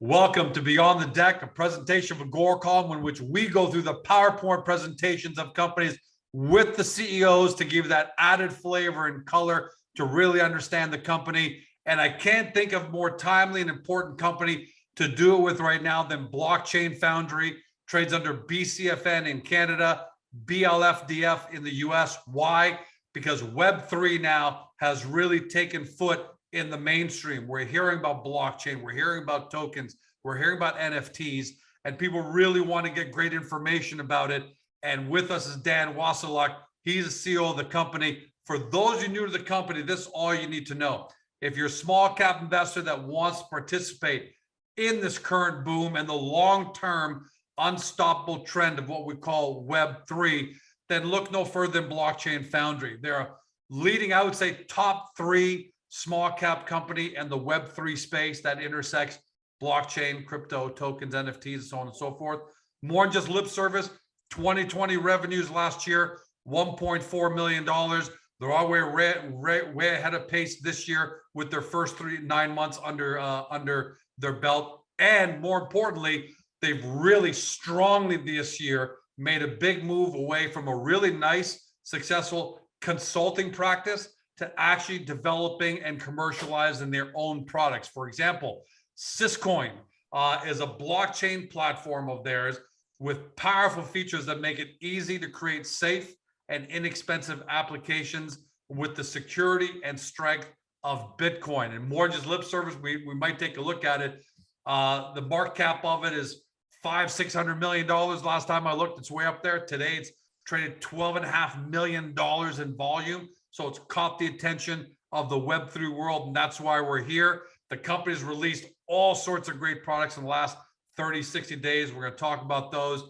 Welcome to Beyond the Deck, a presentation of Agoracom in which we go through the PowerPoint presentations of companies with the CEOs to give that added flavor and color to really understand the company. And I can't think of more timely and important company to do it with right now than Blockchain Foundry. Trades under BCFN in Canada, BLFDF in the US. Why? Because Web3 now has really taken foot in the mainstream. We're hearing about blockchain, we're hearing about tokens, we're hearing about NFTs, and people really want to get great information about it. And with us is Dan Wasyluk. He's the CEO of the company. For those of you new to the company, this is all you need to know. If you're a small cap investor that wants to participate in this current boom and the long-term unstoppable trend of what we call Web3, then look no further than Blockchain Foundry. They're a leading, I would say, top 3 small cap company and the Web3 space that intersects blockchain, crypto, tokens, NFTs, so on and so forth. More than just lip service. 2020 revenues last year, $1.4 million. They're already way ahead of pace this year with their first 9 months under their belt. And more importantly, they've really strongly this year made a big move away from a really nice, successful consulting practice to actually developing and commercializing their own products. For example, Syscoin is a blockchain platform of theirs with powerful features that make it easy to create safe and inexpensive applications with the security and strength of Bitcoin. And more just lip service, we might take a look at it. The market cap of it is $500-600 million. Last time I looked, it's way up there. Today, it's traded $12.5 million in volume. So it's caught the attention of the Web3 world, and that's why we're here. The company's released all sorts of great products in the last 30, 60 days. We're going to talk about those.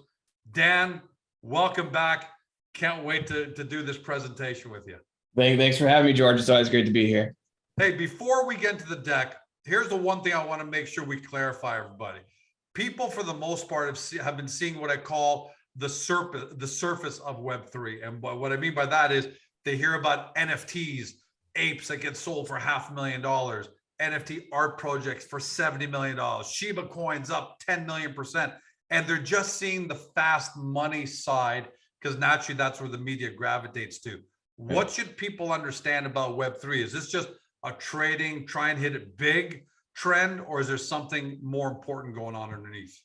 Dan, welcome back. Can't wait to do this presentation with you. Thanks for having me, George. It's always great to be here. Hey, before we get into the deck, here's the one thing I want to make sure we clarify, everybody. People, for the most part, have been seeing what I call the surface of Web3. And what I mean by that is they hear about NFTs, apes that get sold for $500,000, NFT art projects for $70 million, Shiba coins up 10 million%. And they're just seeing the fast money side because naturally that's where the media gravitates to. What should people understand about Web3? Is this just a trading, try and hit it big trend, or is there something more important going on underneath?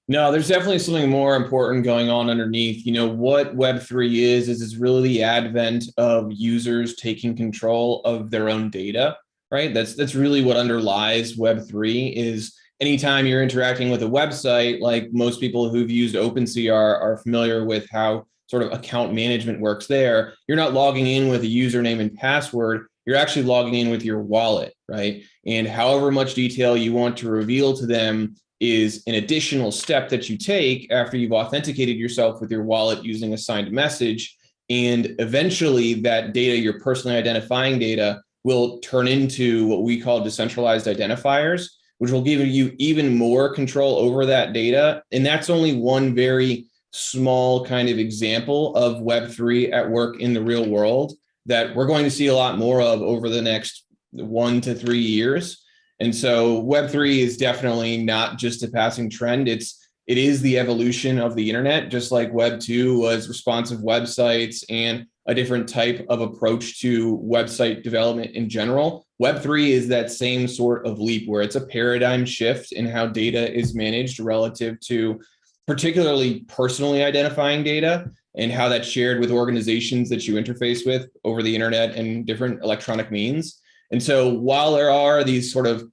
No, there's definitely something more important going on underneath. You know, what Web3 is it's really the advent of users taking control of their own data, right? That's really what underlies Web3 is anytime you're interacting with a website, like most people who've used OpenSea are familiar with how sort of account management works there. You're not logging in with a username and password. You're actually logging in with your wallet, right? And however much detail you want to reveal to them is an additional step that you take after you've authenticated yourself with your wallet using a signed message. And eventually that data, your personally identifying data, will turn into what we call decentralized identifiers, which will give you even more control over that data. And that's only one very small kind of example of Web3 at work in the real world that we're going to see a lot more of over the next 1 to 3 years. And so Web3 is definitely not just a passing trend. It is the evolution of the internet, just like Web2 was responsive websites and a different type of approach to website development in general. Web3 is that same sort of leap where it's a paradigm shift in how data is managed relative to particularly personally identifying data and how that's shared with organizations that you interface with over the internet and different electronic means. And so while there are these sort of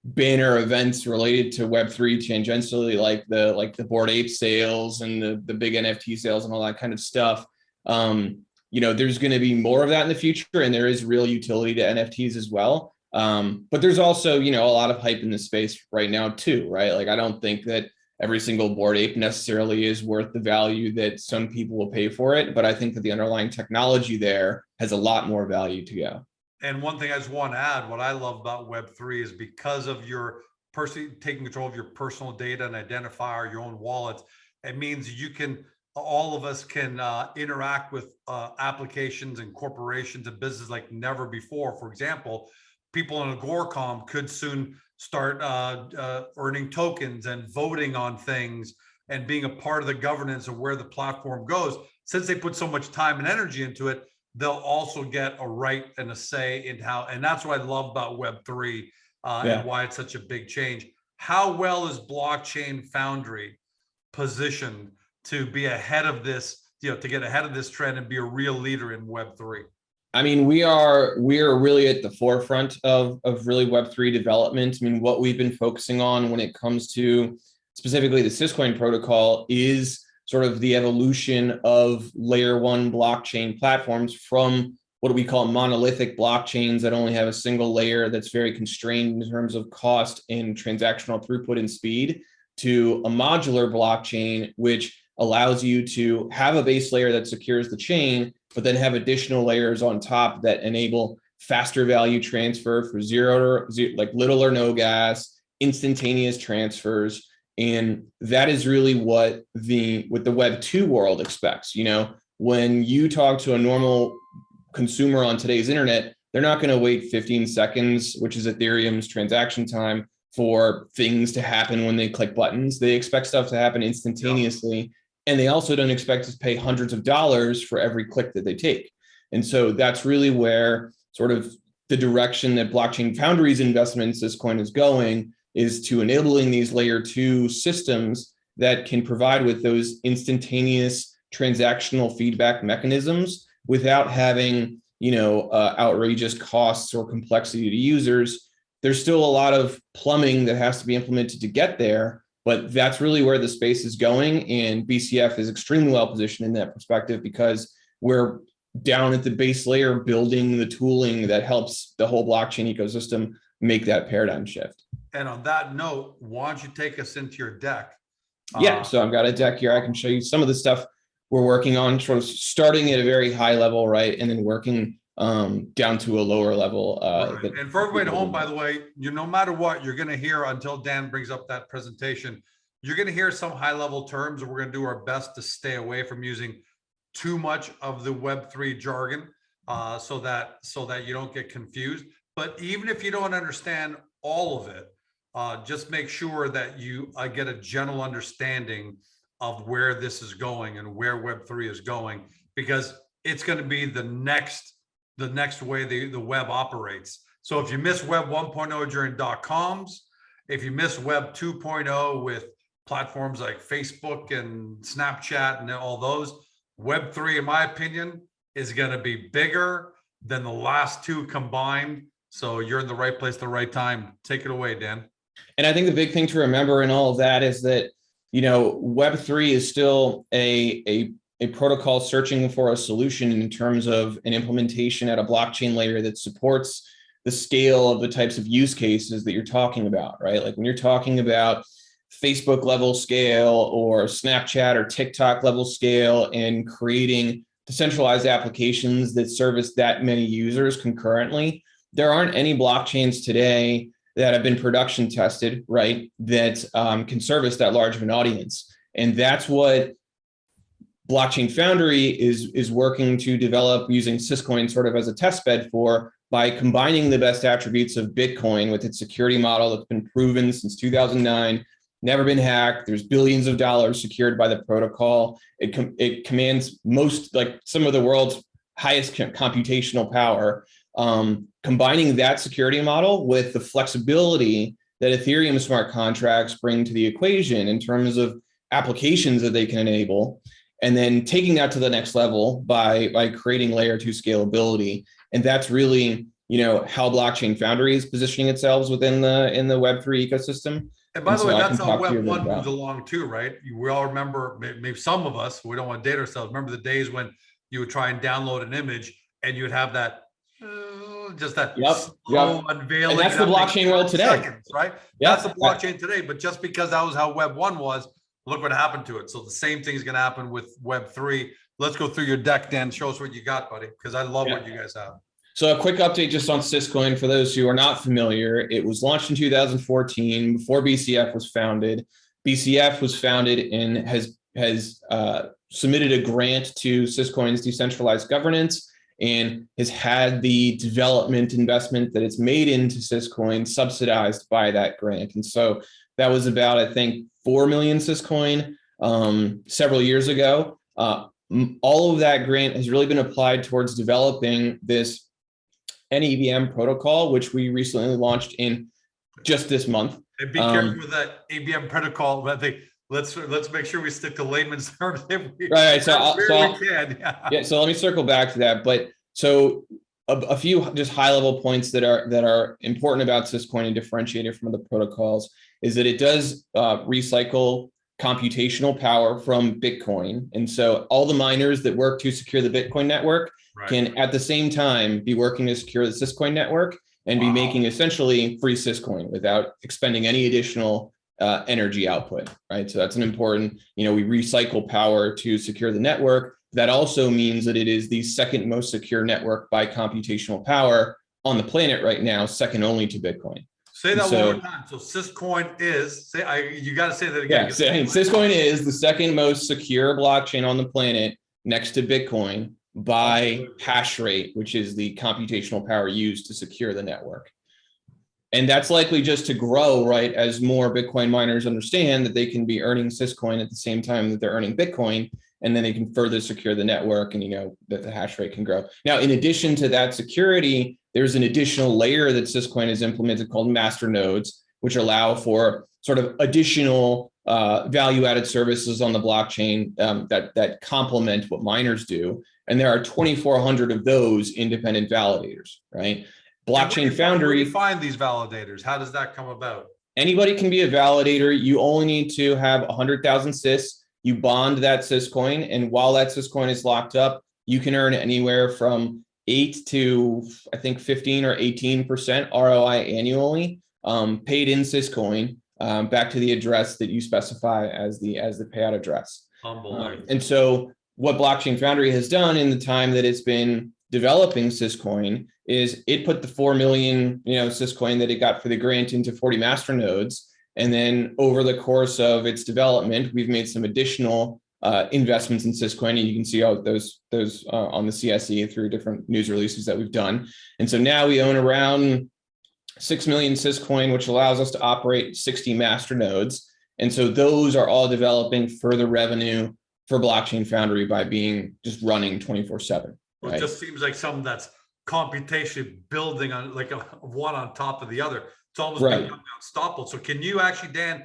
banner events related to Web3 tangentially, like the Bored Ape sales and the big NFT sales and all that kind of stuff, you know, there's going to be more of that in the future, and there is real utility to NFTs as well. But there's also, you know, a lot of hype in the space right now too, right? Like I don't think that every single Bored Ape necessarily is worth the value that some people will pay for it, but I think that the underlying technology there has a lot more value to go. And one thing I just want to add, what I love about Web3 is because of your taking control of your personal data and identifier, your own wallets, it means you can, all of us can interact with applications and corporations and businesses like never before. For example, people in Agoracom could soon start earning tokens and voting on things and being a part of the governance of where the platform goes. Since they put so much time and energy into it, they'll also get a right and a say in how, and that's what I love about Web3 and why it's such a big change. How well is Blockchain Foundry positioned to be ahead of this, to get ahead of this trend and be a real leader in Web3? I mean, we are really at the forefront of really Web3 development. I mean, what we've been focusing on when it comes to specifically the Syscoin protocol is sort of the evolution of layer one blockchain platforms from what we call monolithic blockchains that only have a single layer that's very constrained in terms of cost and transactional throughput and speed, to a modular blockchain, which allows you to have a base layer that secures the chain, but then have additional layers on top that enable faster value transfer for like little or no gas, instantaneous transfers. And that is really what the Web 2 world expects. When you talk to a normal consumer on today's internet, they're not going to wait 15 seconds, which is Ethereum's transaction time, for things to happen when they click buttons. They expect stuff to happen instantaneously. And they also don't expect to pay hundreds of dollars for every click that they take. And so that's really where sort of the direction that Blockchain Foundry's investment in Syscoin is going, is to enabling these layer 2 systems that can provide with those instantaneous transactional feedback mechanisms without having, outrageous costs or complexity to users. There's still a lot of plumbing that has to be implemented to get there, but that's really where the space is going. And BCF is extremely well positioned in that perspective, because we're down at the base layer building the tooling that helps the whole blockchain ecosystem make that paradigm shift. And on that note, why don't you take us into your deck? Yeah, so I've got a deck here. I can show you some of the stuff we're working on, sort of starting at a very high level, right? And then working down to a lower level. Right. And for everybody at home, by the way, no matter what, you're going to hear, until Dan brings up that presentation, you're going to hear some high level terms, and we're going to do our best to stay away from using too much of the Web3 jargon, so that you don't get confused. But even if you don't understand all of it, just make sure that you get a general understanding of where this is going and where Web3 is going, because it's going to be the next way the web operates. So if you miss Web 1.0 during .coms, if you miss Web 2.0 with platforms like Facebook and Snapchat and all those, Web 3, in my opinion, is going to be bigger than the last two combined. So you're in the right place at the right time. Take it away, Dan. And I think the big thing to remember in all of that is that, Web3 is still a protocol searching for a solution in terms of an implementation at a blockchain layer that supports the scale of the types of use cases that you're talking about, right? Like when you're talking about Facebook level scale or Snapchat or TikTok level scale and creating decentralized applications that service that many users concurrently, there aren't any blockchains today that have been production tested, right, that can service that large of an audience. And that's what Blockchain Foundry is working to develop, using Syscoin sort of as a test bed for, by combining the best attributes of Bitcoin with its security model that's been proven since 2009, never been hacked. There's billions of dollars secured by the protocol. It commands some of the world's highest computational power. Combining that security model with the flexibility that Ethereum smart contracts bring to the equation in terms of applications that they can enable, and then taking that to the next level by creating layer 2 scalability. And that's really, how Blockchain Foundry is positioning itself within the Web3 ecosystem. And by the way, that's how Web 1 moves along too, right? We all remember, maybe some of us, we don't want to date ourselves, remember the days when you would try and download an image and you would have that slow unveiling. And that's the blockchain world today. Seconds, right? That's the blockchain today. But just because that was how Web 1 was, look what happened to it. So the same thing is going to happen with Web 3. Let's go through your deck, Dan. Show us what you got, buddy, because I love what you guys have. So a quick update just on Syscoin for those who are not familiar. It was launched in 2014 before BCF was founded. BCF was founded and has submitted a grant to Syscoin's decentralized governance and has had the development investment that it's made into Syscoin subsidized by that grant. And so that was about, I think, 4 million Syscoin several years ago. All of that grant has really been applied towards developing this NEVM protocol, which we recently launched in just this month. And be careful with that ABM protocol. I think let's make sure we stick to layman's terms. Right. So we can. Yeah. So let me circle back to that. But so a few just high level points that are important about Syscoin and differentiated from other protocols is that it does recycle computational power from Bitcoin. And so all the miners that work to secure the Bitcoin network can at the same time be working to secure the Syscoin network and be making essentially free Syscoin without expending any additional energy output, right? So that's an important, we recycle power to secure the network. That also means that it is the second most secure network by computational power on the planet right now, second only to Bitcoin. Say that one more time. So Syscoin is, you got to say that again. Yeah, Syscoin is the second most secure blockchain on the planet next to Bitcoin by hash rate, which is the computational power used to secure the network. And that's likely just to grow, right? As more Bitcoin miners understand that they can be earning Syscoin at the same time that they're earning Bitcoin, and then they can further secure the network and, that the hash rate can grow. Now, in addition to that security, there's an additional layer that Syscoin has implemented called master nodes, which allow for sort of additional value-added services on the blockchain that complement what miners do. And there are 2,400 of those independent validators, right? Blockchain Foundry. Where do you find these validators? How does that come about? Anybody can be a validator. You only need to have 100,000 Sys. You bond that Syscoin, and while that Syscoin is locked up, you can earn anywhere from 8 to, I think, 15 or 18% ROI annually, paid in Syscoin, back to the address that you specify as the payout address. And so what Blockchain Foundry has done in the time that it's been developing Syscoin is it put the 4 million, Syscoin that it got for the grant into 40 master nodes. And then over the course of its development, we've made some additional investments in Syscoin, and you can see all those on the CSE through different news releases that we've done. And so now we own around 6 million Syscoin, which allows us to operate 60 master nodes. And so those are all developing further revenue for Blockchain Foundry by being just running 24/7. Well, it just seems like something that's computation building on like one on top of the other. It's almost becoming unstoppable. So can you actually, Dan,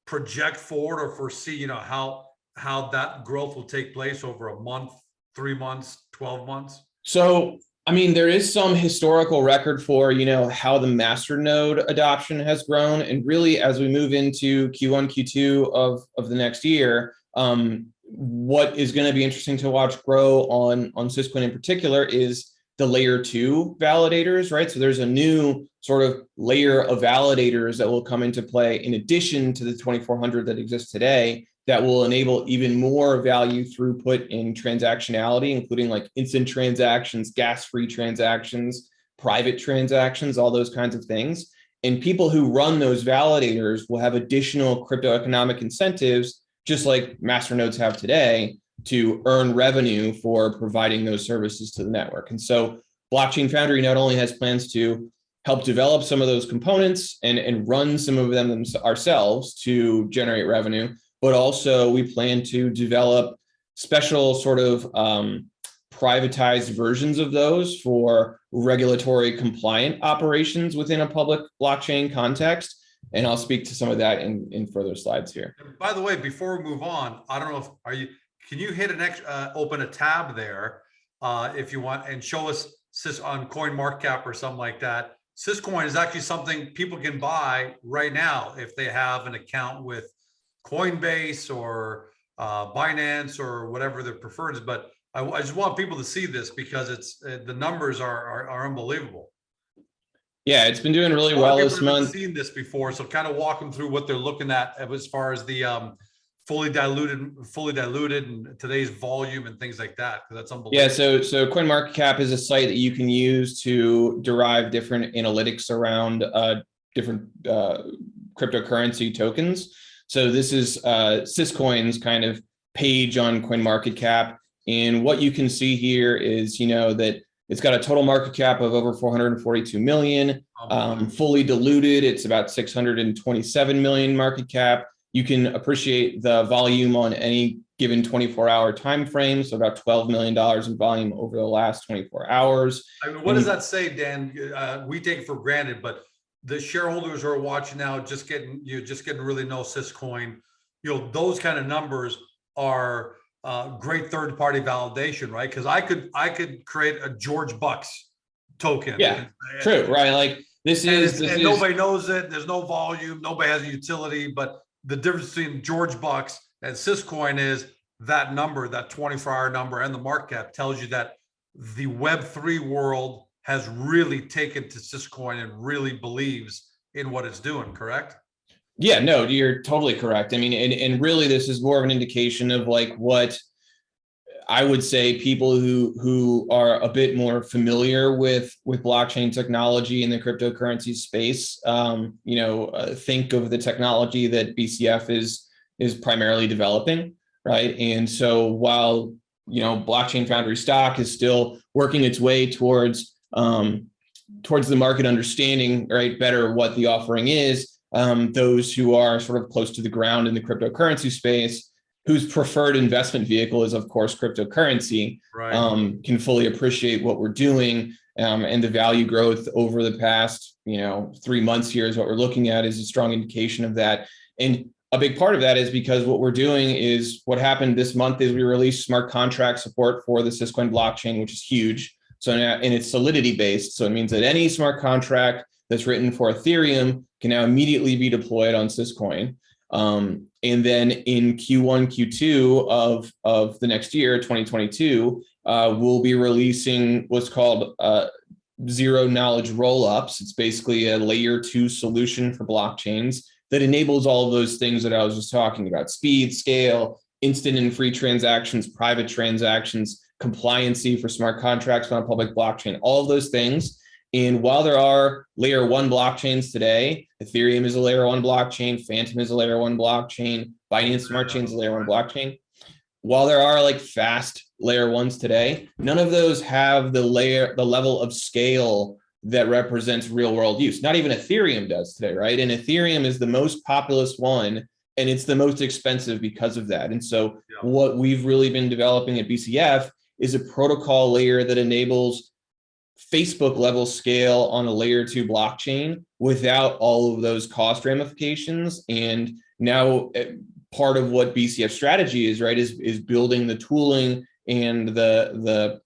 project forward or foresee, how that growth will take place over a month, 3 months, 12 months? So, there is some historical record for, how the master node adoption has grown. And really, as we move into Q1, Q2 of the next year, what is going to be interesting to watch grow on Syscoin in particular is the layer 2 validators, right? So there's a new sort of layer of validators that will come into play in addition to the 2,400 that exist today that will enable even more value throughput in transactionality, including like instant transactions, gas-free transactions, private transactions, all those kinds of things. And people who run those validators will have additional crypto economic incentives, just like masternodes have today, to earn revenue for providing those services to the network. And so Blockchain Foundry not only has plans to help develop some of those components and run some of them ourselves to generate revenue, but also we plan to develop special sort of privatized versions of those for regulatory compliant operations within a public blockchain context. And I'll speak to some of that in further slides here. By the way, before we move on, I don't know if can you hit open a tab there if you want and show us on CoinMarketCap or something like that. Syscoin is actually something people can buy right now if they have an account with Coinbase or Binance or whatever their preferred is. But I just want people to see this because the numbers are unbelievable. Yeah, it's been doing really well this month. I've seen this before, so kind of walk them through what they're looking at as far as the fully diluted and today's volume and things like that, because that's unbelievable. Yeah, so CoinMarketCap is a site that you can use to derive different analytics around different cryptocurrency tokens. So this is Syscoin's kind of page on CoinMarketCap, And what you can see here is, that it's got a total market cap of over 442 million, fully diluted. It's about 627 million market cap. You can appreciate the volume on any given 24-hour time frame. So about $12 million in volume over the last 24 hours. I mean, what does that say, Dan? We take it for granted, but the shareholders who are watching now, just getting to really know Syscoin, those kind of numbers are great third-party validation, right? Because I could create a George Bucks token. Yeah, true, right? Like and nobody knows it. There's no volume. Nobody has a utility. But the difference between George Bucks and Syscoin is that number, that 24-hour number, and the market cap tells you that the Web3 world has really taken to Syscoin and really believes in what it's doing. Correct? Yeah, no, you're totally correct. I mean, and really, this is more of an indication of like what I would say people who are a bit more familiar with blockchain technology in the cryptocurrency space, think of the technology that BCF is primarily developing, right? And so while Blockchain Foundry stock is still working its way towards the market understanding, right, better what the offering is. Those who are sort of close to the ground in the cryptocurrency space, whose preferred investment vehicle is, of course, cryptocurrency, right, can fully appreciate what we're doing, and the value growth over the past, 3 months here is what we're looking at is a strong indication of that. And a big part of that is because what we're doing is what happened this month is we released smart contract support for the Syscoin blockchain, which is huge. So now, and it's solidity based. So it means that any smart contract that's written for Ethereum can now immediately be deployed on Syscoin. And then in Q1, Q2 of the next year, 2022, we'll be releasing what's called zero knowledge rollups. It's basically a layer 2 solution for blockchains that enables all of those things that I was just talking about: speed, scale, instant and free transactions, private transactions, compliancy for smart contracts on a public blockchain, all of those things. And while there are layer 1 blockchains today, Ethereum is a layer 1 blockchain, Phantom is a layer 1 blockchain, Binance Smart Chain is a layer 1 blockchain. While there are like fast layer 1s today, none of those have the level of scale that represents real world use. Not even Ethereum does today, right? And Ethereum is the most populous one, and it's the most expensive because of that. And so what we've really been developing at BCF is a protocol layer that enables Facebook level scale on a layer 2 blockchain without all of those cost ramifications. And now part of what BCF strategy is, right, is building the tooling and the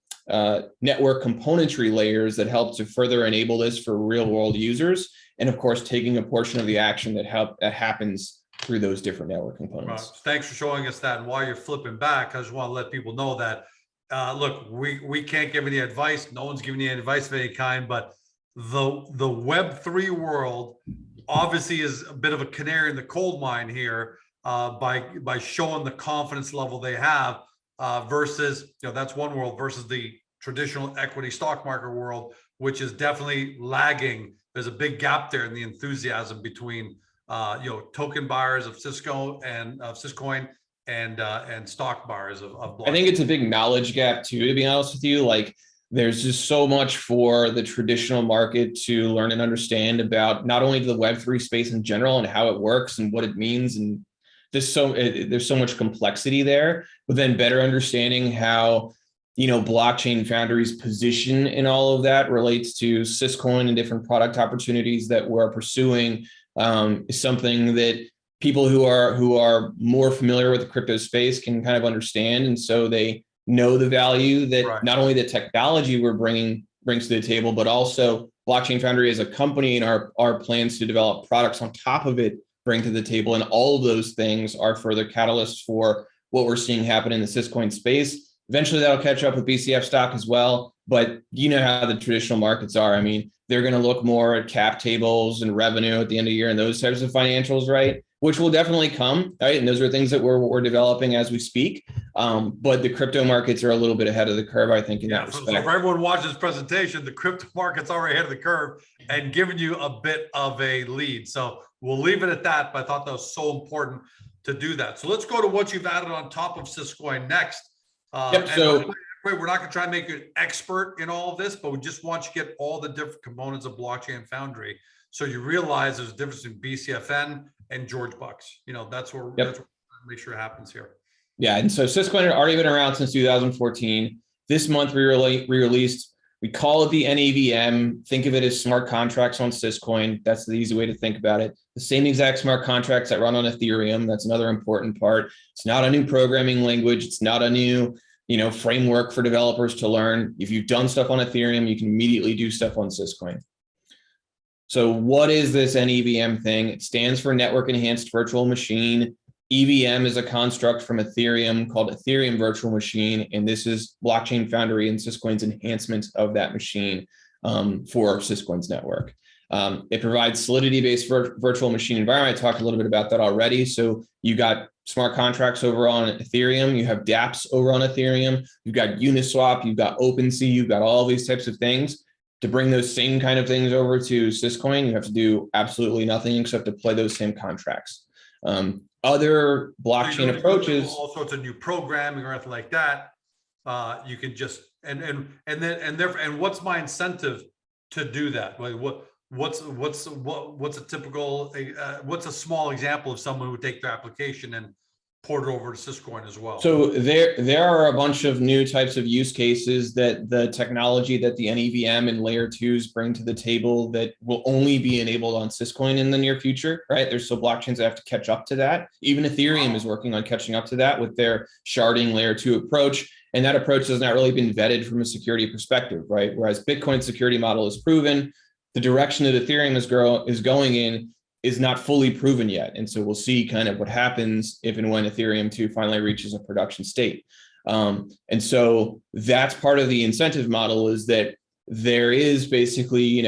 network componentry layers that help to further enable this for real world users. And of course, taking a portion of the action that happens through those different network components. Thanks for showing us that. And while you're flipping back, I just want to let people know that look, we can't give any advice. No one's giving you any advice of any kind, but the Web3 world obviously is a bit of a canary in the coal mine here by showing the confidence level they have versus, that's one world versus the traditional equity stock market world, which is definitely lagging. There's a big gap there in the enthusiasm between token buyers of Syscoin and stock buyers of blockchain. I think it's a big knowledge gap too, to be honest with you. Like there's just so much for the traditional market to learn and understand about not only the Web3 space in general and how it works and what it means. And there's so much complexity there, but then better understanding how, Blockchain Foundry's position in all of that relates to Syscoin and different product opportunities that we're pursuing is something that people who are more familiar with the crypto space can kind of understand. And so they know the value that not only the technology we're brings to the table, but also Blockchain Foundry as a company and our plans to develop products on top of it bring to the table. And all of those things are further catalysts for what we're seeing happen in the Syscoin space. Eventually that'll catch up with BCF stock as well. But you know how the traditional markets are. I mean, they're going to look more at cap tables and revenue at the end of the year and those types of financials, right? Which will definitely come, right? And those are things that we're developing as we speak. But the crypto markets are a little bit ahead of the curve, I think, in that respect. So for everyone watching this presentation, the crypto market's already ahead of the curve and giving you a bit of a lead. So we'll leave it at that, but I thought that was so important to do that. So let's go to what you've added on top of Syscoin next. Yep. And by the way, we're not going to try and make you an expert in all of this, but we just want you to get all the different components of Blockchain Foundry, so you realize there's a difference between BCFN and George Bucks. That's where that's what make sure it happens here. Yeah, and so Syscoin had already been around since 2014. This month we released. We call it the NAVM. Think of it as smart contracts on Syscoin. That's the easy way to think about it. The same exact smart contracts that run on Ethereum. That's another important part. It's not a new programming language. It's not a new, framework for developers to learn. If you've done stuff on Ethereum, you can immediately do stuff on Syscoin. So what is this NEVM thing? It stands for Network Enhanced Virtual Machine. EVM is a construct from Ethereum called Ethereum Virtual Machine, and this is Blockchain Foundry and Syscoin's enhancement of that machine for Syscoin's network. It provides Solidity-based virtual machine environment. I talked a little bit about that already. So you got smart contracts over on Ethereum, you have dApps over on Ethereum, you've got Uniswap, you've got OpenSea, you've got all these types of things. To bring those same kind of things over to Syscoin, you have to do absolutely nothing except deploy those same contracts. Other blockchain approaches, all sorts of new programming or anything like that. You can just and what's my incentive to do that? Like what's a typical what's a small example of someone who would take their application and port it over to Syscoin as well? So there are a bunch of new types of use cases that the technology that the NEVM and layer 2s bring to the table that will only be enabled on Syscoin in the near future, right? There's still blockchains that have to catch up to that. Even Ethereum is working on catching up to that with their sharding layer 2 approach. And that approach has not really been vetted from a security perspective, right? Whereas Bitcoin's security model is proven, the direction that Ethereum is going in is not fully proven yet. And so we'll see kind of what happens if and when Ethereum 2 finally reaches a production state. And so that's part of the incentive model, is that there is basically,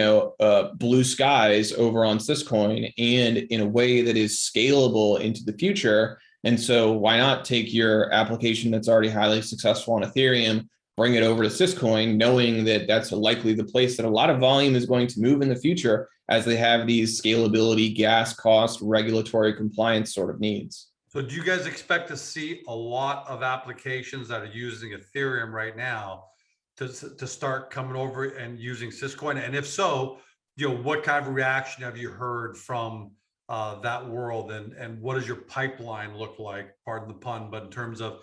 blue skies over on Syscoin, and in a way that is scalable into the future. And so why not take your application that's already highly successful on Ethereum, bring it over to Syscoin, knowing that that's likely the place that a lot of volume is going to move in the future, as they have these scalability, gas cost, regulatory compliance sort of needs. So do you guys expect to see a lot of applications that are using Ethereum right now to start coming over and using Syscoin? And if so, what kind of reaction have you heard from that world? And what does your pipeline look like, pardon the pun, but in terms of,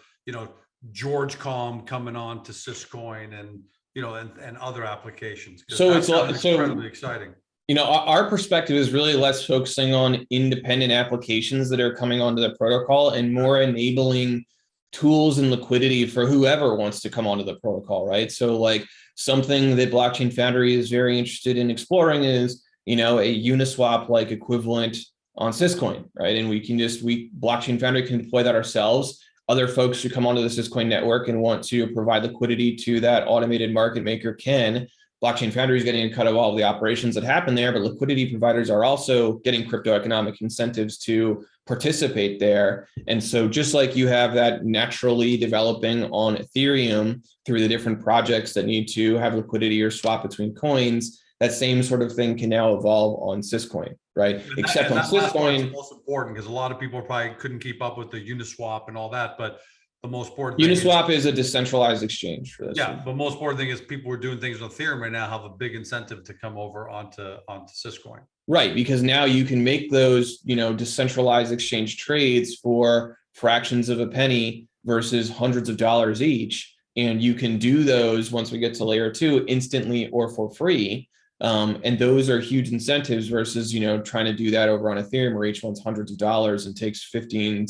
GeorgeCom coming on to Syscoin and other applications? So it's incredibly exciting. Our perspective is really less focusing on independent applications that are coming onto the protocol and more enabling tools and liquidity for whoever wants to come onto the protocol, right? So like something that Blockchain Foundry is very interested in exploring is, a Uniswap like equivalent on Syscoin, right? And Blockchain Foundry can deploy that ourselves. Other folks who come onto the Syscoin network and want to provide liquidity to that automated market maker can. Blockchain Foundry is getting a cut of all of the operations that happen there, but liquidity providers are also getting crypto economic incentives to participate there. And so just like you have that naturally developing on Ethereum through the different projects that need to have liquidity or swap between coins, that same sort of thing can now evolve on Syscoin, right? Except on Syscoin, most important, because a lot of people probably couldn't keep up with the Uniswap and all that, but the most important Uniswap is a decentralized exchange for this. Yeah, but most important thing is people who are doing things with Ethereum right now have a big incentive to come over onto Syscoin. Right, because now you can make those, decentralized exchange trades for fractions of a penny versus hundreds of dollars each. And you can do those once we get to layer 2 instantly or for free. And those are huge incentives versus, trying to do that over on Ethereum, where each one's hundreds of dollars and takes 15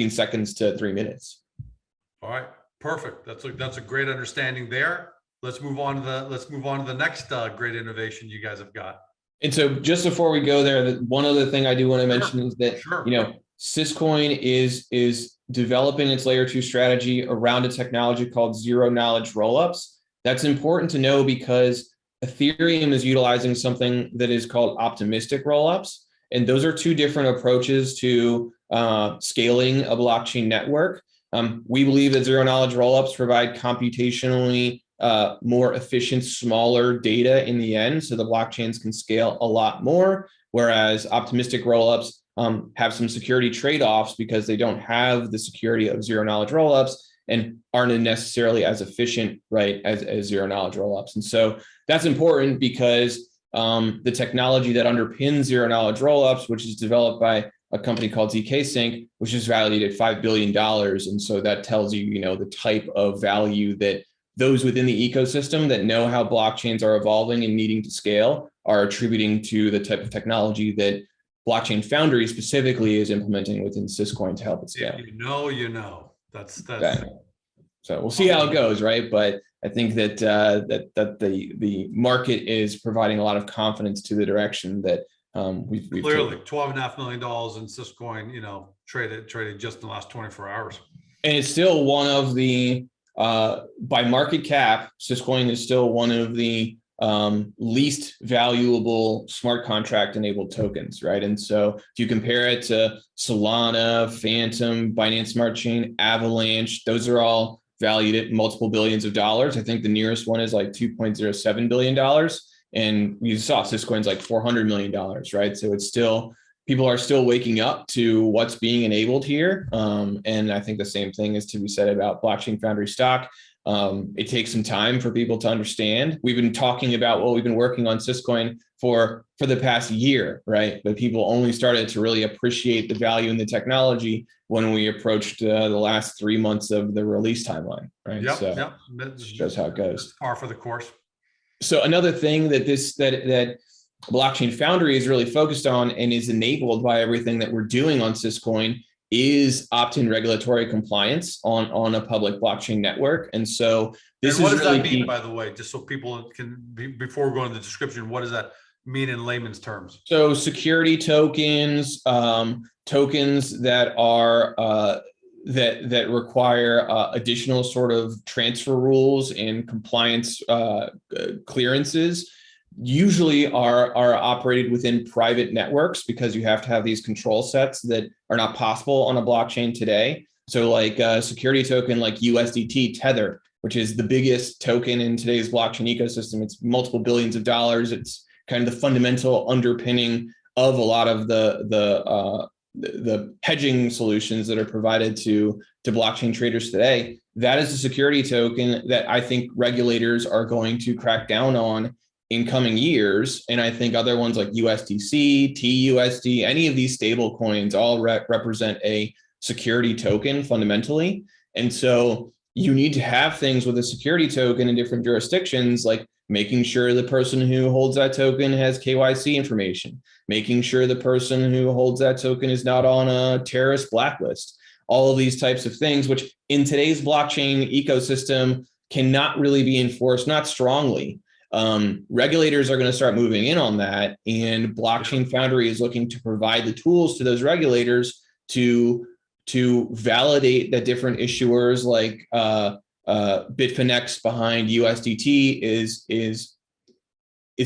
seconds to 3 minutes. All right, perfect. That's a great understanding there. Let's move on to the next great innovation you guys have got. And so just before we go there, one other thing I do want to mention is that, Syscoin is developing its layer 2 strategy around a technology called zero knowledge rollups. That's important to know because Ethereum is utilizing something that is called optimistic rollups. And those are two different approaches to scaling a blockchain network. We believe that zero knowledge rollups provide computationally more efficient, smaller data in the end, so the blockchains can scale a lot more, whereas optimistic rollups have some security trade-offs because they don't have the security of zero knowledge rollups, and aren't necessarily as efficient, right, as zero knowledge rollups. And so that's important because the technology that underpins zero knowledge rollups, which is developed by a company called ZK Sync, which is valued at $5 billion. And so that tells you, you know, the type of value that those within the ecosystem that know how blockchains are evolving and needing to scale are attributing to the type of technology that Blockchain Foundry specifically is implementing within Syscoin to help it scale. If you know. That's Exactly. So we'll see how it goes, right? But I think that that the market is providing a lot of confidence to the direction that we've clearly taken. $12.5 million in Syscoin, you know, traded just in the last 24 hours. And it's still one of the by market cap, Syscoin is still one of the least valuable smart contract enabled tokens, right? And so if you compare it to Solana, Phantom, Binance Smart Chain, Avalanche, those are all valued at multiple billions of dollars. I think the nearest one is like $2.07 billion. And you saw Syscoin's like $400 million, right? So it's still, people are still waking up to what's being enabled here. And I think the same thing is to be said about Blockchain Foundry stock. It takes some time for people to understand. We've been talking about, well, we've been working on Syscoin for the past year, right? But people only started to really appreciate the value in the technology when we approached the last 3 months of the release timeline, right? Yep, so yep. That shows how it goes. Par for the course. So another thing that that Blockchain Foundry is really focused on and is enabled by everything that we're doing on Syscoin is opt-in regulatory compliance on a public blockchain network. And so this and what is does really that mean, key. by the way, just so people can before we go into the description, what does that mean in layman's terms? So security tokens, tokens that are that require additional sort of transfer rules and compliance clearances usually are operated within private networks because you have to have these control sets that are not possible on a blockchain today. So like a security token like USDT Tether, which is the biggest token in today's blockchain ecosystem. It's multiple billions of dollars. It's kind of the fundamental underpinning of a lot of the hedging solutions that are provided to blockchain traders today. That is a security token that I think regulators are going to crack down on in coming years. And I think other ones like USDC, TUSD, any of these stable coins all represent a security token fundamentally. And so you need to have things with a security token in different jurisdictions, like making sure the person who holds that token has KYC information, making sure the person who holds that token is not on a terrorist blacklist, all of these types of things, which in today's blockchain ecosystem cannot really be enforced, not strongly. Regulators are going to start moving in on that, and Blockchain Foundry is looking to provide the tools to those regulators to validate that different issuers like Bitfinex behind USDT is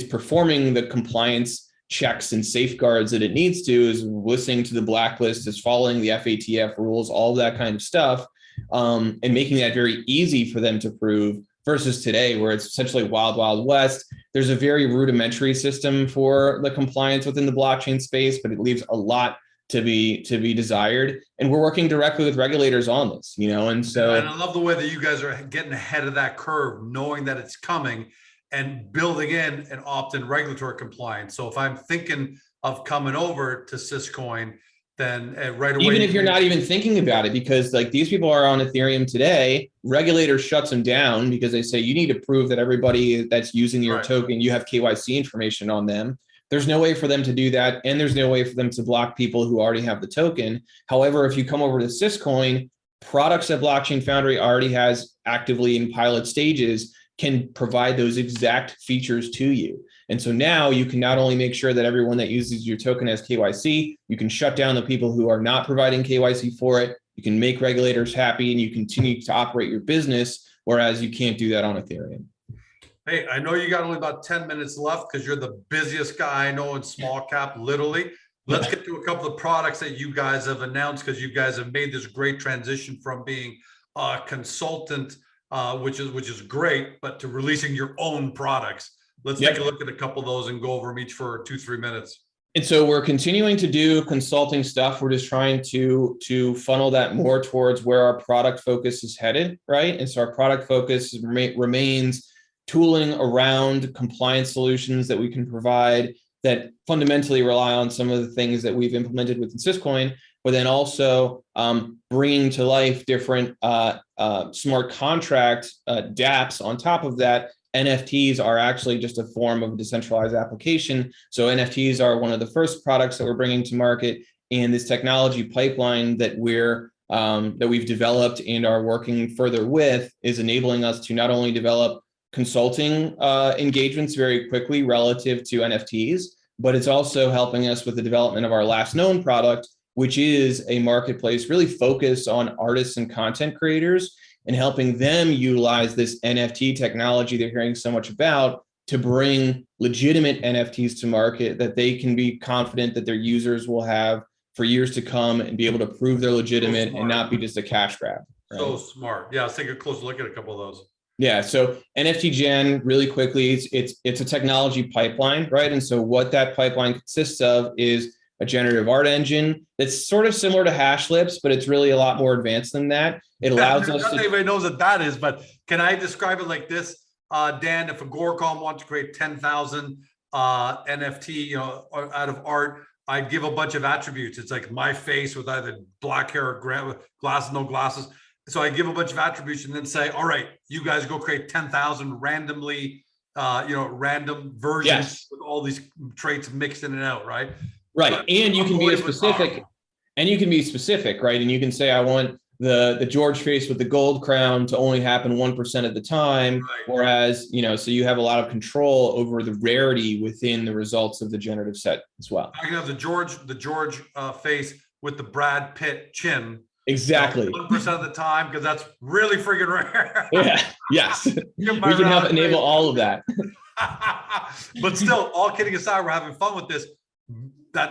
performing the compliance checks and safeguards that it needs to, is listening to the blacklist, is following the FATF rules, all of that kind of stuff, and making that very easy for them to prove. Versus today, where it's essentially wild, wild west. There's a very rudimentary system for the compliance within the blockchain space, but it leaves a lot to be desired. And we're working directly with regulators on this, you know. And so, and I love the way that you guys are getting ahead of that curve, knowing that it's coming and building in an opt-in regulatory compliance. So if I'm thinking of coming over to Syscoin, then right away, even if you're not even thinking about it, because like these people are on Ethereum today, regulator shuts them down because they say you need to prove that everybody that's using your token, you have KYC information on them. There's no way for them to do that. And there's no way for them to block people who already have the token. However, if you come over to Syscoin, products that Blockchain Foundry already has actively in pilot stages can provide those exact features to you. And so now you can not only make sure that everyone that uses your token has KYC, you can shut down the people who are not providing KYC for it. You can make regulators happy and you continue to operate your business, whereas you can't do that on Ethereum. Hey, I know you got only about 10 minutes left because you're the busiest guy I know in small cap, literally. Let's get to a couple of products that you guys have announced, because you guys have made this great transition from being a consultant, which is great, but to releasing your own products. Let's take a look at a couple of those and go over them each for 2-3 minutes. And so we're continuing to do consulting stuff. We're just trying to funnel that more towards where our product focus is headed, right? And so our product focus remains tooling around compliance solutions that we can provide that fundamentally rely on some of the things that we've implemented within Syscoin, but then also bringing to life different smart contract dApps on top of that. NFTs are actually just a form of a decentralized application. So NFTs are one of the first products that we're bringing to market, and this technology pipeline that we've developed and are working further with is enabling us to not only develop consulting engagements very quickly relative to NFTs, but it's also helping us with the development of our last known product, which is a marketplace really focused on artists and content creators, and helping them utilize this NFT technology they're hearing so much about to bring legitimate NFTs to market that they can be confident that their users will have for years to come and be able to prove they're legitimate and not be just a cash grab. Right? So smart. Yeah, let's take a closer look at a couple of those. Yeah, so NFT Gen, really quickly, it's a technology pipeline, right? And so what that pipeline consists of is a generative art engine that's sort of similar to Hashlips, but it's really a lot more advanced than that. It allows us to— Everybody knows what that is, but can I describe it like this? Dan, if a Gorecom wants to create 10,000 NFT, out of art, I'd give a bunch of attributes. It's like my face with either black hair or glasses, no glasses. So I give a bunch of attributes and then say, all right, you guys go create 10,000 randomly, random versions Yes. with all these traits mixed in and out, right? Right. But and you can be specific, right? And you can say, I want the George face with the gold crown to only happen 1% of the time. Right. Whereas, so you have a lot of control over the rarity within the results of the generative set as well. I can have the George face with the Brad Pitt chin. Exactly. 1% of the time, because that's really freaking rare. Yeah. Yes. We can help enable all of that. But still, all kidding aside, we're having fun with this.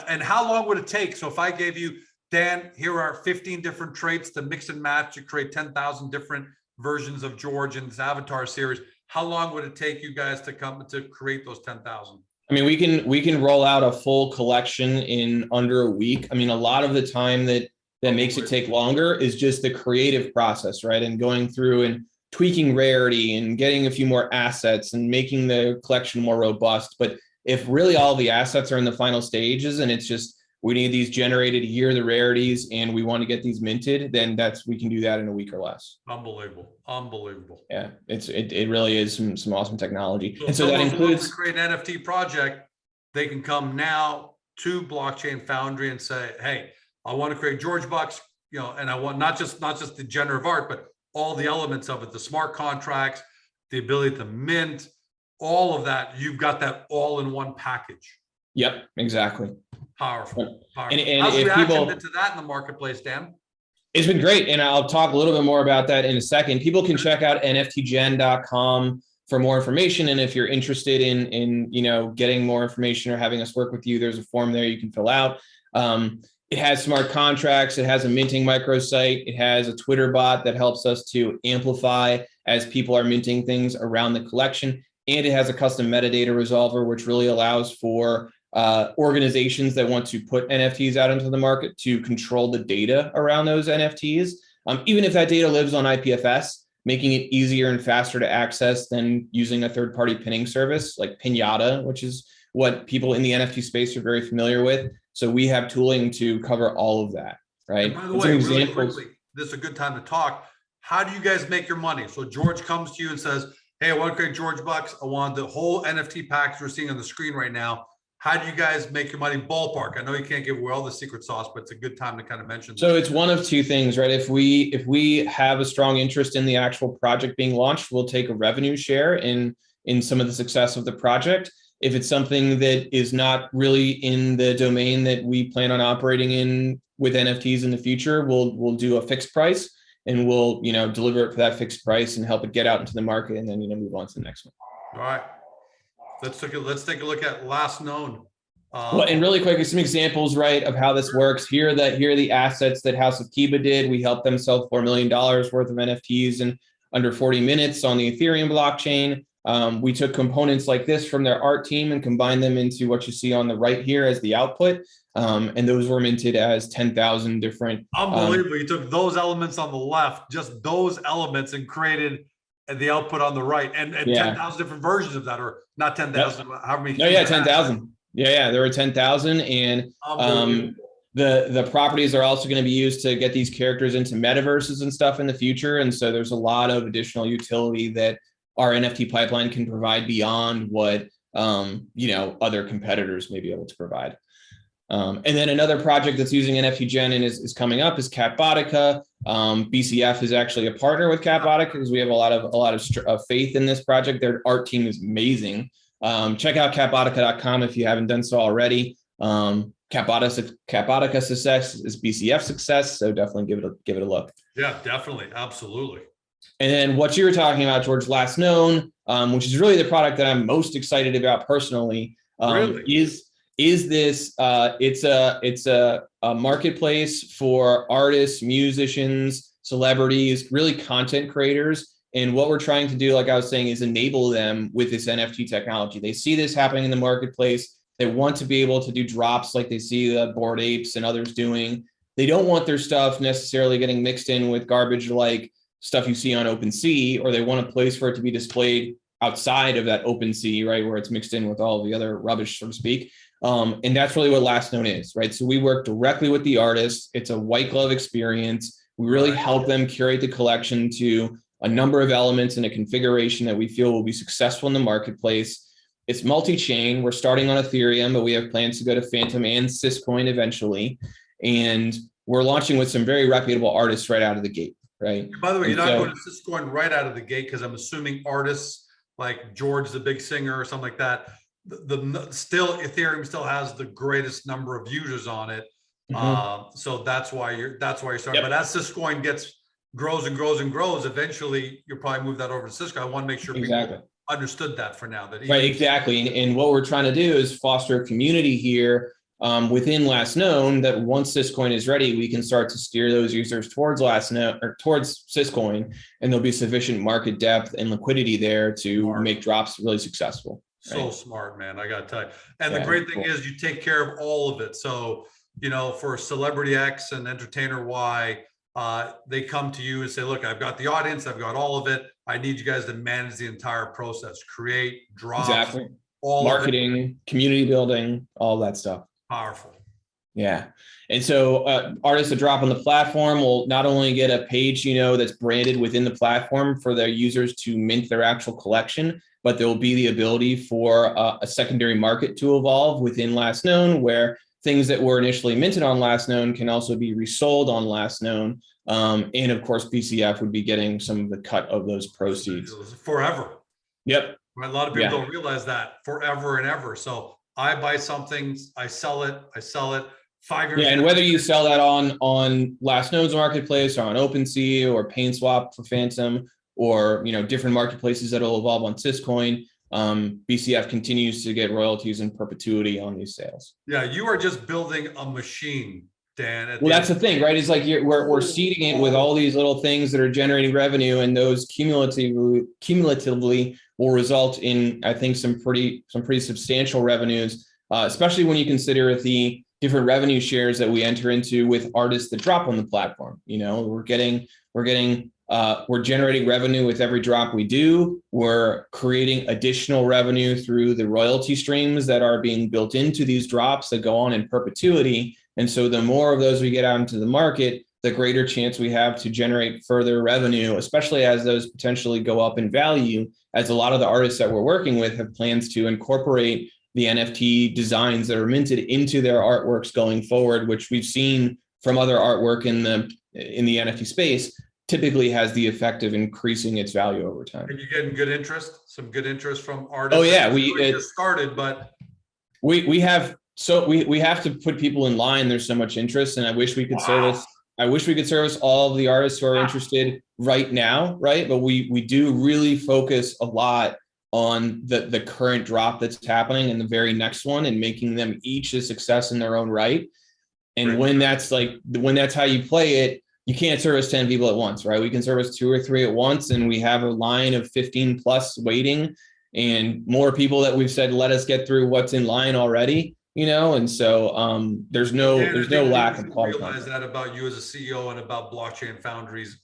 And how long would it take? So if I gave you, Dan, here are 15 different traits to mix and match to create 10,000 different versions of George in this avatar series, how long would it take you guys to come to create those 10,000? I mean, we can roll out a full collection in under a week. I mean, a lot of the time that makes it take longer is just the creative process, right? And going through and tweaking rarity and getting a few more assets and making the collection more robust. But if really all the assets are in the final stages and it's just, we need these generated here, the rarities, and we want to get these minted, then we can do that in a week or less. Unbelievable. Yeah, it really is some awesome technology. So and so that includes— to create an NFT project, they can come now to Blockchain Foundry and say, hey, I want to create George Bucks, and I want not just the generative art, but all the elements of it, the smart contracts, the ability to mint, all of that. You've got that all in one package. Yep, exactly. Powerful. And how's if reaction to that in the marketplace, Dan? It's been great, and I'll talk a little bit more about that in a second. People can check out nftgen.com for more information, and if you're interested in getting more information or having us work with you, there's a form there you can fill out. It has smart contracts. It has a minting microsite. It has a Twitter bot that helps us to amplify as people are minting things around the collection. And it has a custom metadata resolver, which really allows for organizations that want to put NFTs out into the market to control the data around those NFTs. Even if that data lives on IPFS, making it easier and faster to access than using a third-party pinning service like Pinata, which is what people in the NFT space are very familiar with. So we have tooling to cover all of that, right? And by the way, really quickly, this is a good time to talk. How do you guys make your money? So George comes to you and says, hey, I want to create George Bucks. I want the whole NFT package we're seeing on the screen right now. How do you guys make your money ballpark? I know you can't give away all the secret sauce, but it's a good time to kind of mention. So it's one of two things, right? If we have a strong interest in the actual project being launched, we'll take a revenue share in some of the success of the project. If it's something that is not really in the domain that we plan on operating in with NFTs in the future, we'll do a fixed price and we'll deliver it for that fixed price and help it get out into the market and then move on to the next one. All right. Let's take a look at last known. Well, and really quickly, some examples, right, of how this works. Here are the assets that House of Kiba did. We helped them sell $4 million worth of NFTs in under 40 minutes on the Ethereum blockchain. We took components like this from their art team and combined them into what you see on the right here as the output. And those were minted as 10,000 different. Unbelievable. You took those elements on the left, just those elements, and created the output on the right, and 10,000 different versions of that, or not 10,000, how many? No, yeah, 10,000. Yeah, there were 10,000. And the properties are also going to be used to get these characters into metaverses and stuff in the future. And so there's a lot of additional utility that our NFT pipeline can provide beyond what other competitors may be able to provide. And then another project that's using NFT Gen and is coming up is Capbotica. BCF is actually a partner with Capbotica because we have a lot of faith in this project. Their art team is amazing. Check out capbotica.com if you haven't done so already. Capbotica success is BCF success, so definitely give it a look. Yeah, definitely, absolutely. And then what you were talking about, George, Last Known, which is really the product that I'm most excited about personally, is this. It's a marketplace for artists, musicians, celebrities, really content creators. And what we're trying to do, like I was saying, is enable them with this NFT technology. They see this happening in the marketplace. They want to be able to do drops like they see the Bored Apes and others doing. They don't want their stuff necessarily getting mixed in with garbage like stuff you see on OpenSea, or they want a place for it to be displayed outside of that OpenSea, right, where it's mixed in with all the other rubbish, so to speak. And that's really what Last Known is, right? So we work directly with the artists. It's a white glove experience. We really help them curate the collection to a number of elements in a configuration that we feel will be successful in the marketplace. It's multi-chain. We're starting on Ethereum, but we have plans to go to Phantom and Syscoin eventually. And we're launching with some very reputable artists right out of the gate, right? By the way, you're not going to Syscoin right out of the gate because I'm assuming artists like George, the big singer, or something like that, still Ethereum still has the greatest number of users on it. So that's why you're starting. But as Syscoin grows and grows and grows, eventually you'll probably move that over to Syscoin. I want to make sure people understood that for now. Right, exactly. And what we're trying to do is foster a community here within Last Known that once Syscoin is ready, we can start to steer those users towards Last Known or towards Syscoin, and there'll be sufficient market depth and liquidity there to make drops really successful. So smart, man. I got to tell you. And the great thing is you take care of all of it. So, for Celebrity X and Entertainer Y, they come to you and say, look, I've got the audience, I've got all of it. I need you guys to manage the entire process, create, drops, all marketing, community building, all that stuff. Powerful. Yeah. And so artists that drop on the platform will not only get a page, that's branded within the platform for their users to mint their actual collection, but there will be the ability for a secondary market to evolve within Last Known, where things that were initially minted on Last Known can also be resold on Last Known. And of course, BCF would be getting some of the cut of those proceeds. Forever. Yep. A lot of people don't realize that, forever and ever. So I buy something, I sell it 5 years. Yeah, and whether you sell that on Last Known's marketplace or on OpenSea or PainSwap for Phantom, or different marketplaces that will evolve on Syscoin, BCF continues to get royalties in perpetuity on these sales. Yeah, you are just building a machine, Dan. Well, that's the thing, right? It's like we're seeding it with all these little things that are generating revenue, and those cumulatively will result in, I think, some pretty substantial revenues, especially when you consider the different revenue shares that we enter into with artists that drop on the platform. We're generating revenue with every drop we do. We're creating additional revenue through the royalty streams that are being built into these drops that go on in perpetuity. And so the more of those we get out into the market, the greater chance we have to generate further revenue, especially as those potentially go up in value, as a lot of the artists that we're working with have plans to incorporate the NFT designs that are minted into their artworks going forward, which we've seen from other artwork in the NFT space, typically has the effect of increasing its value over time. And you're getting good interest, some good interest from artists. Oh yeah, we just started, but we have to put people in line. There's so much interest, and I wish we could service all of the artists who are interested right now, right? But we do really focus a lot on the current drop that's happening and the very next one, and making them each a success in their own right. And when that's how you play it, you can't service 10 people at once, right? We can service 2 or 3 at once, and we have a line of 15 plus waiting. and more people that we've said, let us get through what's in line already, and so there's no lack of quality realize content. that about you as a CEO and about Blockchain Foundry's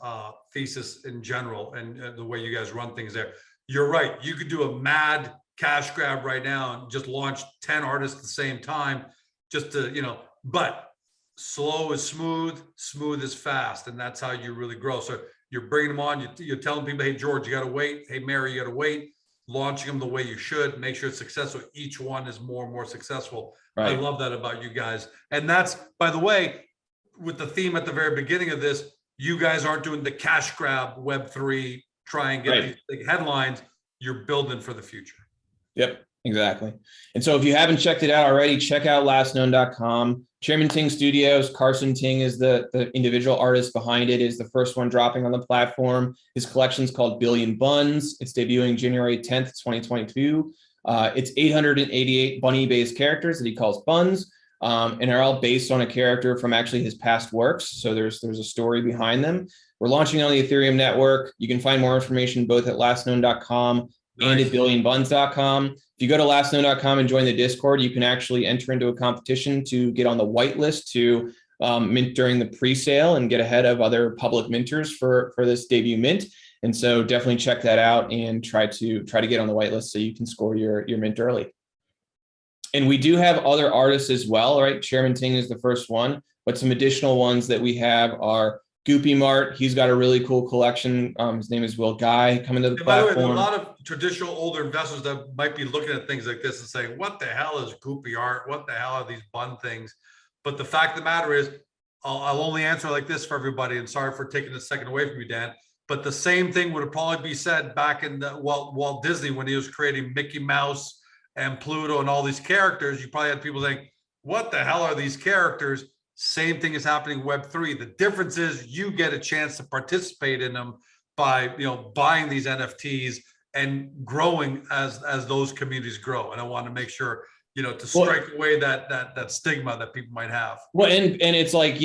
thesis in general, and the way you guys run things there. You're right. You could do a mad cash grab right now and just launch 10 artists at the same time, just to, but slow is smooth, smooth is fast. And that's how you really grow. So you're bringing them on, you're telling people, hey, George, you got to wait. Hey, Mary, you got to wait. Launching them the way you should, make sure it's successful. Each one is more and more successful. Right. I love that about you guys. And that's, by the way, with the theme at the very beginning of this, you guys aren't doing the cash grab Web3, try and get these big headlines. You're building for the future. Yep, exactly. And so if you haven't checked it out already, check out lastknown.com. Chairman Ting Studios, Carson Ting is the individual artist behind it, is the first one dropping on the platform. His collection is called Billion Buns. It's debuting January 10th, 2022. It's 888 bunny-based characters that he calls buns, and they're all based on a character from actually his past works. So there's a story behind them. We're launching on the Ethereum network. You can find more information both at lastknown.com and at billionbuns.com. If you go to lastknown.com and join the Discord, you can actually enter into a competition to get on the whitelist to mint during the pre-sale and get ahead of other public minters for this debut mint. And so definitely check that out and try to get on the whitelist so you can score your mint early. And we do have other artists as well, right? Chairman Ting is the first one, but some additional ones that we have are Goopy Mart. He's got a really cool collection. His name is Will Guy, coming to the platform. By the way, a lot of traditional older investors that might be looking at things like this and saying, what the hell is Goopy art? What the hell are these bun things? But the fact of the matter is, I'll only answer like this for everybody, and sorry for taking a second away from you, Dan, but the same thing would probably be said back in the Walt Disney when he was creating Mickey Mouse and Pluto and all these characters. You probably had people saying, what the hell are these characters? Same thing is happening in Web3. The difference is you get a chance to participate in them by buying these NFTs and growing as those communities grow. And I want to make sure to strike away that stigma that people might have. Well, and it's like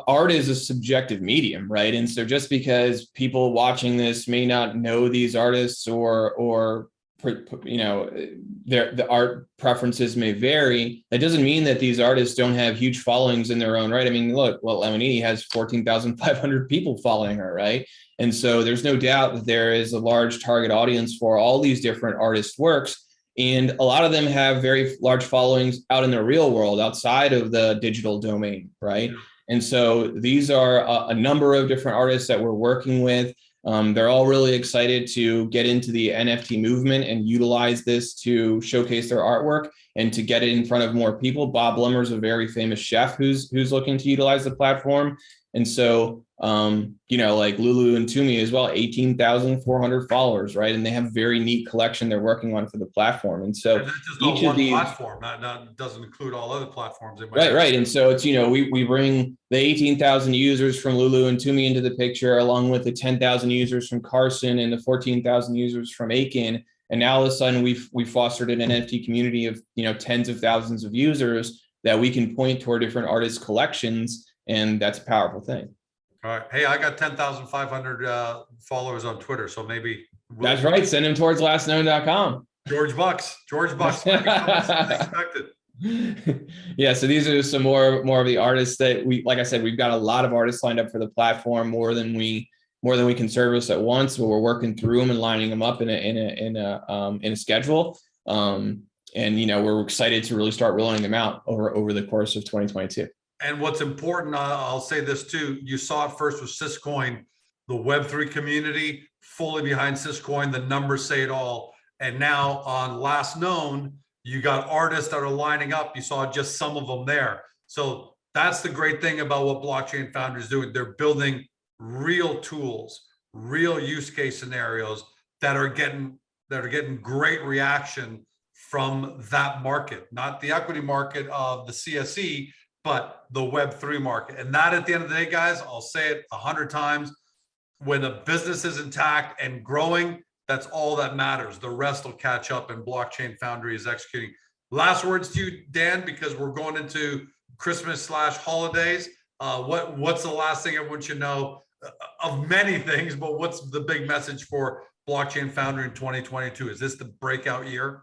art is a subjective medium, right? And so just because people watching this may not know these artists or the art preferences may vary, that doesn't mean that these artists don't have huge followings in their own right. I mean, look, Lemonini has 14,500 people following her, right? And so there's no doubt that there is a large target audience for all these different artists' works. And a lot of them have very large followings out in the real world, outside of the digital domain, right? And so these are a number of different artists that we're working with. They're all really excited to get into the NFT movement and utilize this to showcase their artwork and to get it in front of more people. Bob Lummer's a very famous chef who's looking to utilize the platform. And so, like Lulu and Toomey as well, 18,400 followers, right? And they have a very neat collection they're working on for the platform. And so each of these platform, not doesn't include all other platforms. Right. And so it's, we bring the 18,000 users from Lulu and Toomey into the picture, along with the 10,000 users from Carson and the 14,000 users from Aiken. And now all of a sudden we've fostered an NFT community of, tens of thousands of users that we can point toward different artists' collections. And that's a powerful thing. All right. Hey, I got 10,500 followers on Twitter. So maybe. That's right. Send them towards lastknown.com. George Bucks. Expected. Yeah. So these are some more of the artists that like I said, we've got a lot of artists lined up for the platform, more than we can service at once, but we're working through them and lining them up in a schedule. And, we're excited to really start rolling them out over the course of 2022. And what's important, I'll say this too, you saw it first with Syscoin, the Web3 community fully behind Syscoin, the numbers say it all. And now on Last Known, you got artists that are lining up. You saw just some of them there. So that's the great thing about what Blockchain Foundry is doing. They're building real tools, real use case scenarios that are getting great reaction from that market, not the equity market of the CSE, but the Web3 market. And that, at the end of the day, guys, I'll say it 100 times, when a business is intact and growing, that's all that matters. The rest will catch up, and Blockchain Foundry is executing. Last words to you, Dan, because we're going into Christmas/holidays. What's the last thing everyone should know, of many things, but what's the big message for Blockchain Foundry in 2022? Is this the breakout year?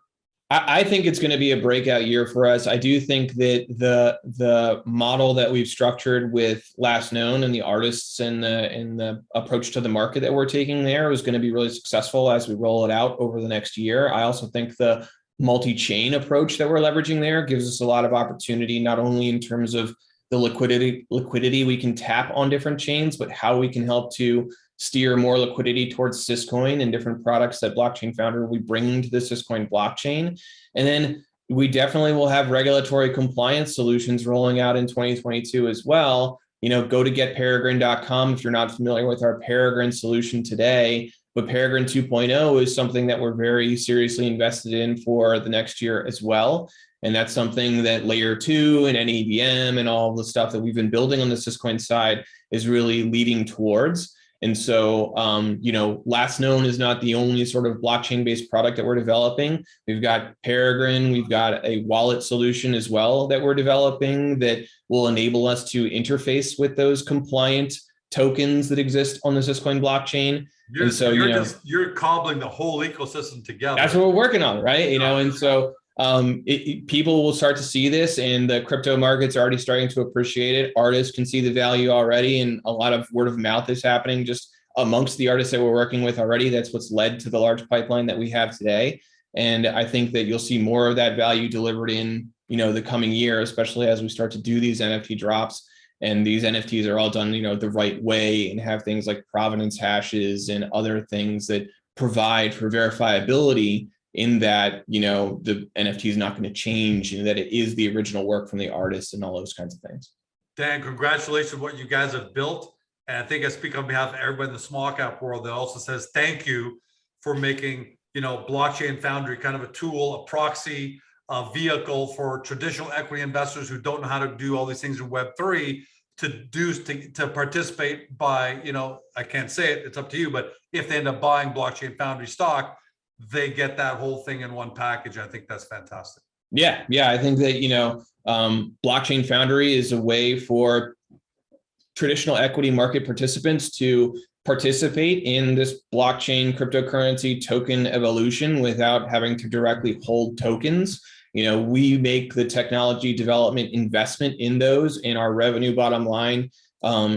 I think it's going to be a breakout year for us. I do think that the model that we've structured with Last Known and the artists and the approach to the market that we're taking there is going to be really successful as we roll it out over the next year. I also think the multi-chain approach that we're leveraging there gives us a lot of opportunity, not only in terms of the liquidity we can tap on different chains, but how we can help to steer more liquidity towards Syscoin and different products that Blockchain Foundry will be bringing to the Syscoin blockchain. And then we definitely will have regulatory compliance solutions rolling out in 2022 as well. Go to getperegrine.com if you're not familiar with our Peregrine solution today. But Peregrine 2.0 is something that we're very seriously invested in for the next year as well. And that's something that layer 2 and NEVM and all the stuff that we've been building on the Syscoin side is really leading towards. And so, Last Known is not the only sort of blockchain-based product that we're developing. We've got Peregrine, we've got a wallet solution as well that we're developing that will enable us to interface with those compliant tokens that exist on the Syscoin blockchain. You're cobbling the whole ecosystem together. That's what we're working on, right? And so people will start to see this, and the crypto markets are already starting to appreciate it. Artists can see the value already, and a lot of word of mouth is happening just amongst the artists that we're working with already. That's what's led to the large pipeline that we have today. And I think that you'll see more of that value delivered in, the coming year, especially as we start to do these NFT drops. And these NFTs are all done, the right way and have things like provenance hashes and other things that provide for verifiability in that, the NFT is not going to change and that it is the original work from the artist and all those kinds of things. Dan, congratulations on what you guys have built. And I think I speak on behalf of everybody in the small cap world that also says thank you for making, Blockchain Foundry kind of a tool, a proxy, a vehicle for traditional equity investors who don't know how to do all these things in Web3 to participate by, I can't say it, it's up to you, but if they end up buying Blockchain Foundry stock, they get that whole thing in one package. I think that's fantastic. Yeah. I think that, Blockchain Foundry is a way for traditional equity market participants to participate in this blockchain cryptocurrency token evolution without having to directly hold tokens. We make the technology development investment in those, and our revenue bottom line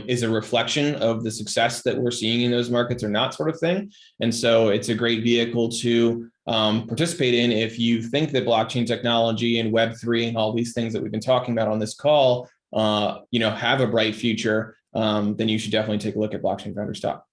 is a reflection of the success that we're seeing in those markets or not, sort of thing. And so it's a great vehicle to participate in if you think that blockchain technology and Web3 and all these things that we've been talking about on this call, have a bright future. Then you should definitely take a look at Blockchain Foundry stock.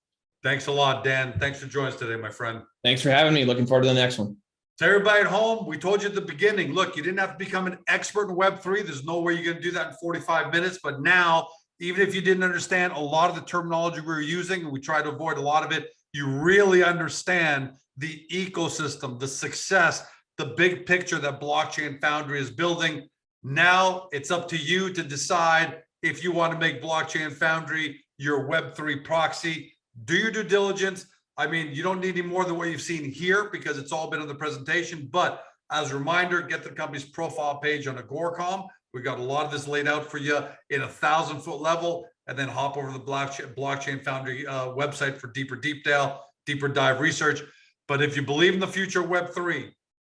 Thanks a lot, Dan. Thanks for joining us today, my friend. Thanks for having me. Looking forward to the next one. To everybody at home, we told you at the beginning, look, you didn't have to become an expert in Web3. There's no way you're going to do that in 45 minutes. But now, even if you didn't understand a lot of the terminology we were using, and we try to avoid a lot of it, you really understand the ecosystem, the success, the big picture that Blockchain Foundry is building. Now it's up to you to decide if you want to make Blockchain Foundry your Web3 proxy. Do your due diligence. I mean, you don't need any more than what you've seen here because it's all been in the presentation. But as a reminder, get the company's profile page on Agoracom. We got a lot of this laid out for you in 1,000-foot level, and then hop over to the Blockchain Foundry website for deeper dive research. But if you believe in the future of Web3,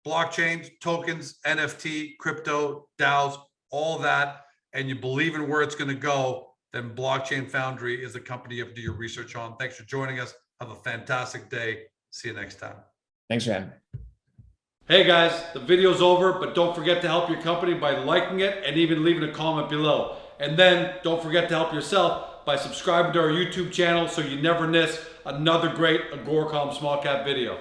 blockchains, tokens, NFT, crypto, DAOs, all of that, and you believe in where it's going to go, then Blockchain Foundry is the company you have to do your research on. Thanks for joining us. Have a fantastic day. See you next time. Thanks for having me. Hey guys, the video's over, but don't forget to help your company by liking it and even leaving a comment below. And then don't forget to help yourself by subscribing to our YouTube channel so you never miss another great Agoracom small cap video.